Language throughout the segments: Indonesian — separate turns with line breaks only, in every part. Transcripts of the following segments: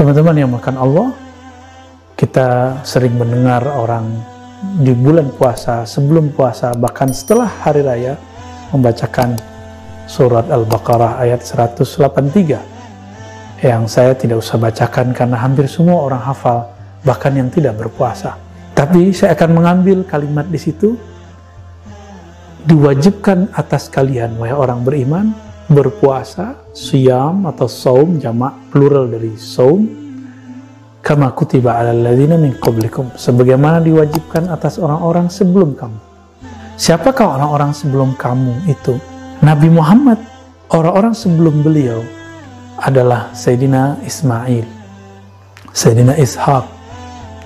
Teman-teman yang makan Allah, kita sering mendengar orang di bulan puasa, sebelum puasa, bahkan setelah hari raya membacakan surat Al-Baqarah ayat 183 yang saya tidak usah bacakan karena hampir semua orang hafal, bahkan yang tidak berpuasa. Tapi saya akan mengambil kalimat di situ, diwajibkan atas kalian wahai orang beriman berpuasa, siyam atau saum, jamak plural dari saum, kama kutiba alal ladzina min qablikum, sebagaimana diwajibkan atas orang-orang sebelum kamu. Siapakah orang-orang sebelum kamu itu? Nabi Muhammad, orang-orang sebelum beliau adalah Sayyidina Ismail, Sayyidina Ishaq.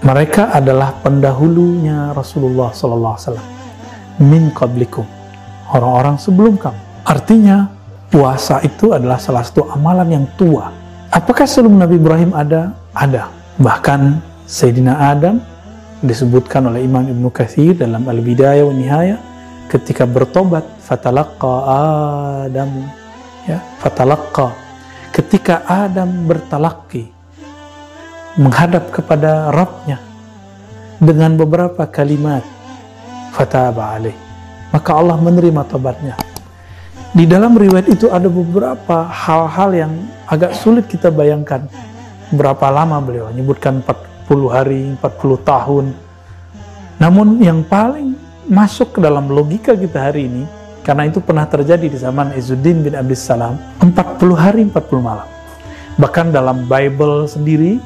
Mereka adalah pendahulunya Rasulullah SAW. Min qablikum, orang-orang sebelum kamu. Artinya, puasa itu adalah salah satu amalan yang tua. Apakah sebelum Nabi Ibrahim ada? Ada. Bahkan Sayyidina Adam disebutkan oleh Imam Ibnu Katsir dalam Al-Bidayah wa Nihayah ketika bertobat, fatalaqqa Adam, ya, fatalaqqa, ketika Adam bertalaqi menghadap kepada Rabbnya dengan beberapa kalimat, fataba alaih, maka Allah menerima tobatnya. Di dalam riwayat itu ada beberapa hal-hal yang agak sulit kita bayangkan. Berapa lama beliau menyebutkan 40 hari, 40 tahun. Namun yang paling masuk ke dalam logika kita hari ini, karena itu pernah terjadi di zaman Izzuddin bin Abdis Salam, 40 hari, 40 malam. Bahkan dalam Bible sendiri,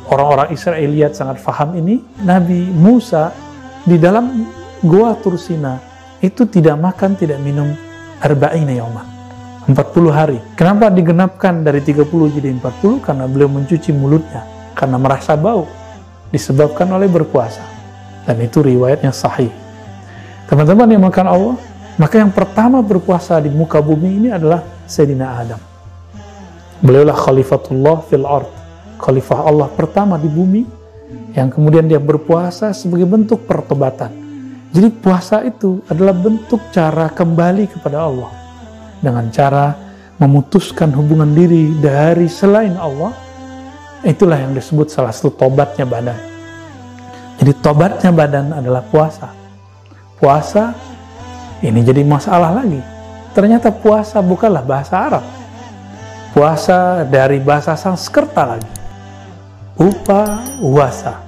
orang-orang Israeliat sangat faham ini. Nabi Musa di dalam Gua Tursina itu tidak makan, tidak minum arba'ina yauman, 40 hari. Kenapa digenapkan dari 30 jadi 40? Karena beliau mencuci mulutnya karena merasa bau, disebabkan oleh berpuasa. Dan itu riwayatnya sahih. Teman-teman yang makan Allah, maka yang pertama berpuasa di muka bumi ini adalah Sayyidina Adam. Beliaulah khalifatullah fil ard, khalifah Allah pertama di bumi, yang kemudian dia berpuasa sebagai bentuk pertobatan. Jadi puasa itu adalah bentuk cara kembali kepada Allah dengan cara memutuskan hubungan diri dari selain Allah. Itulah yang disebut salah satu tobatnya badan. Jadi tobatnya badan adalah puasa. Puasa ini jadi masalah lagi. Ternyata puasa bukanlah bahasa Arab. Puasa dari bahasa Sanskerta lagi. Upawasa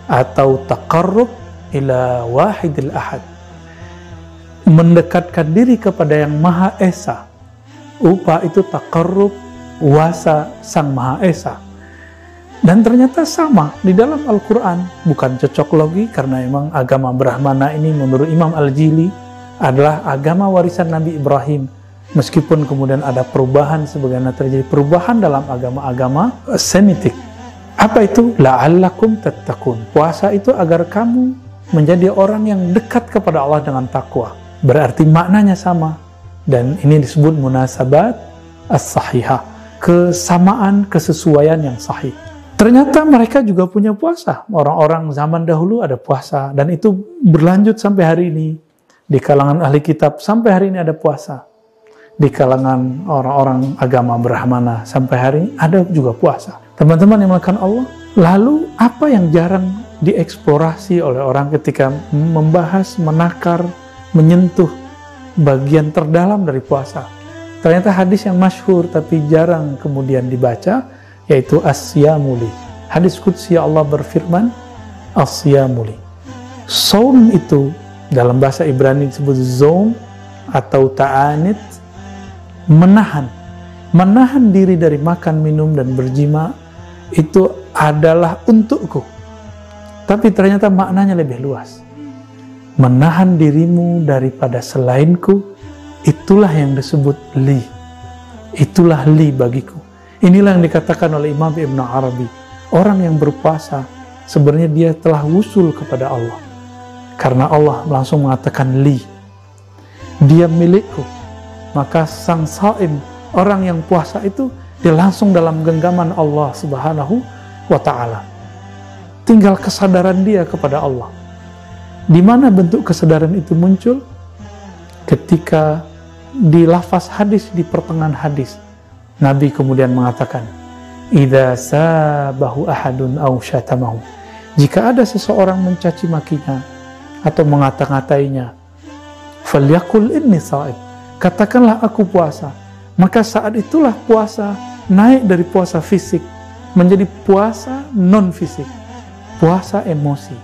atau taqarrub ila wahidil ahad, mendekatkan diri kepada yang Maha Esa. Upa itu taqarrub, wasa sang Maha Esa. Dan ternyata sama di dalam Al-Quran, bukan cocok logi, karena memang agama Brahmana ini menurut Imam Al-Jili adalah agama warisan Nabi Ibrahim. Meskipun kemudian ada perubahan, sebagaimana terjadi perubahan dalam agama-agama Semitik. Apa itu? La'allakum tattaqun. Puasa itu agar kamu menjadi orang yang dekat kepada Allah dengan takwa. Berarti maknanya sama. Dan ini disebut munasabat as-sahihah, kesamaan, kesesuaian yang sahih. Ternyata mereka juga punya puasa. Orang-orang zaman dahulu ada puasa, dan itu berlanjut sampai hari ini. Di kalangan ahli kitab sampai hari ini ada puasa. Di kalangan orang-orang agama Brahmana sampai hari ini ada juga puasa. Teman-teman yang makan Allah, lalu apa yang jarang dieksplorasi oleh orang ketika membahas, menakar, menyentuh bagian terdalam dari puasa? Ternyata hadis yang masyhur tapi jarang kemudian dibaca, yaitu as-siyamuli. Hadis qudsi Allah berfirman, as-siyamuli. Saum itu dalam bahasa Ibrani disebut zoum atau ta'anit, menahan diri dari makan, minum, dan berjima. Itu adalah untukku. Tapi ternyata maknanya lebih luas. Menahan dirimu daripada selainku, itulah yang disebut li. Itulah li bagiku. Inilah yang dikatakan oleh Imam Ibn Arabi. Orang yang berpuasa, sebenarnya dia telah wusul kepada Allah. Karena Allah langsung mengatakan li. Dia milikku. Maka sang saim, orang yang puasa itu, dia langsung dalam genggaman Allah Subhanahu wa Ta'ala. Tinggal kesadaran dia kepada Allah. Di mana bentuk kesadaran itu muncul? Ketika di lafaz hadis, di pertengahan hadis, Nabi kemudian mengatakan, idza sabahu ahadun aw syatamahu, jika ada seseorang mencaci makinya atau mengata-ngatainya, falyaqul inni sha'im, katakanlah aku puasa. Maka saat itulah puasa naik dari puasa fisik menjadi puasa non fisik, puasa emosi.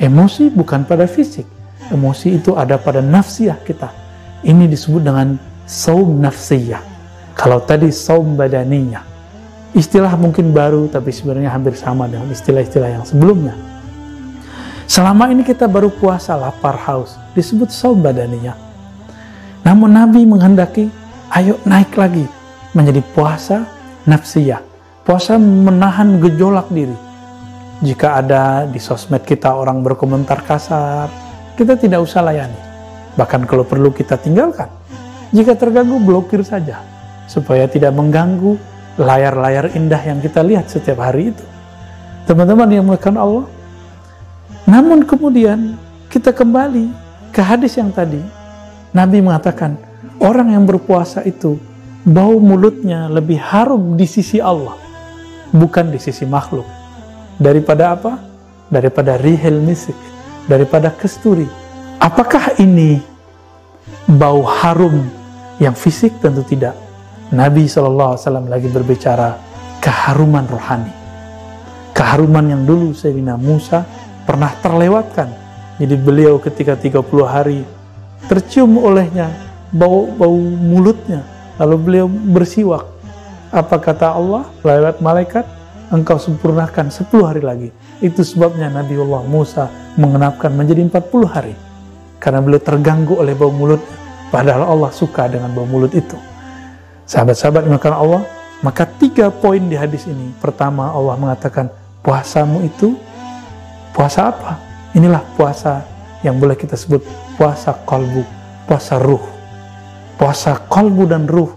Emosi bukan pada fisik, emosi itu ada pada nafsiyah kita. Ini disebut dengan saum nafsiyah. Kalau tadi saum badaniyah, istilah mungkin baru tapi sebenarnya hampir sama dengan istilah-istilah yang sebelumnya. Selama ini kita baru puasa lapar haus, disebut saum badaniyah. Namun Nabi menghendaki, ayo naik lagi menjadi puasa nafsiyah, puasa menahan gejolak diri. Jika ada di sosmed kita orang berkomentar kasar, kita tidak usah layani. Bahkan kalau perlu kita tinggalkan. Jika terganggu, blokir saja, supaya tidak mengganggu layar-layar indah yang kita lihat setiap hari itu. Teman-teman yang dimuliakan Allah. Namun kemudian kita kembali ke hadis yang tadi. Nabi mengatakan, orang yang berpuasa itu bau mulutnya lebih harum di sisi Allah, bukan di sisi makhluk. Daripada apa? Daripada rihil misik, daripada kesturi. Apakah ini bau harum yang fisik? Tentu tidak. Nabi SAW lagi berbicara keharuman rohani. Keharuman yang dulu Sayyidina Musa pernah terlewatkan. Jadi beliau ketika 30 hari tercium olehnya bau mulutnya, lalu beliau bersiwak. Apa kata Allah lewat malaikat? Engkau sempurnakan 10 hari lagi. Itu sebabnya Nabiullah Musa mengenapkan menjadi 40 hari. Karena beliau terganggu oleh bau mulut. Padahal Allah suka dengan bau mulut itu. Sahabat-sahabat dimakan Allah, maka 3 poin di hadis ini. Pertama, Allah mengatakan, puasamu itu, puasa apa? Inilah puasa yang boleh kita sebut puasa qalbu, puasa ruh. Puasa qalbu dan ruh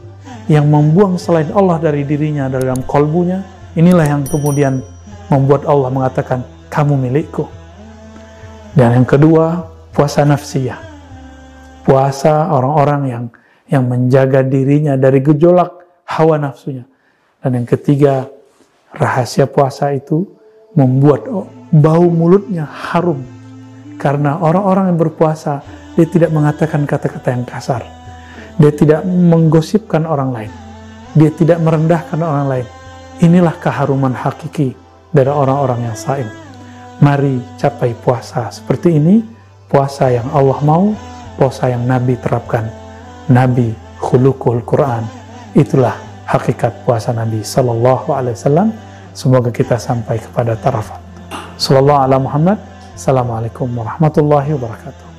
yang membuang selain Allah dari dirinya, dari dalam qalbunya. Inilah yang kemudian membuat Allah mengatakan, kamu milikku. Dan yang kedua, puasa nafsiyah. Puasa orang-orang yang menjaga dirinya dari gejolak hawa nafsunya. Dan yang ketiga, rahasia puasa itu membuat bau mulutnya harum. Karena orang-orang yang berpuasa, dia tidak mengatakan kata-kata yang kasar. Dia tidak menggosipkan orang lain. Dia tidak merendahkan orang lain. Inilah keharuman hakiki dari orang-orang yang saim. Mari capai puasa seperti ini, puasa yang Allah mau, puasa yang Nabi terapkan. Nabi khuluqul Quran. Itulah hakikat puasa Nabi sallallahu alaihi wasallam. Semoga kita sampai kepada tarafat. Sallallahu ala Muhammad. Assalamualaikum warahmatullahi wabarakatuh.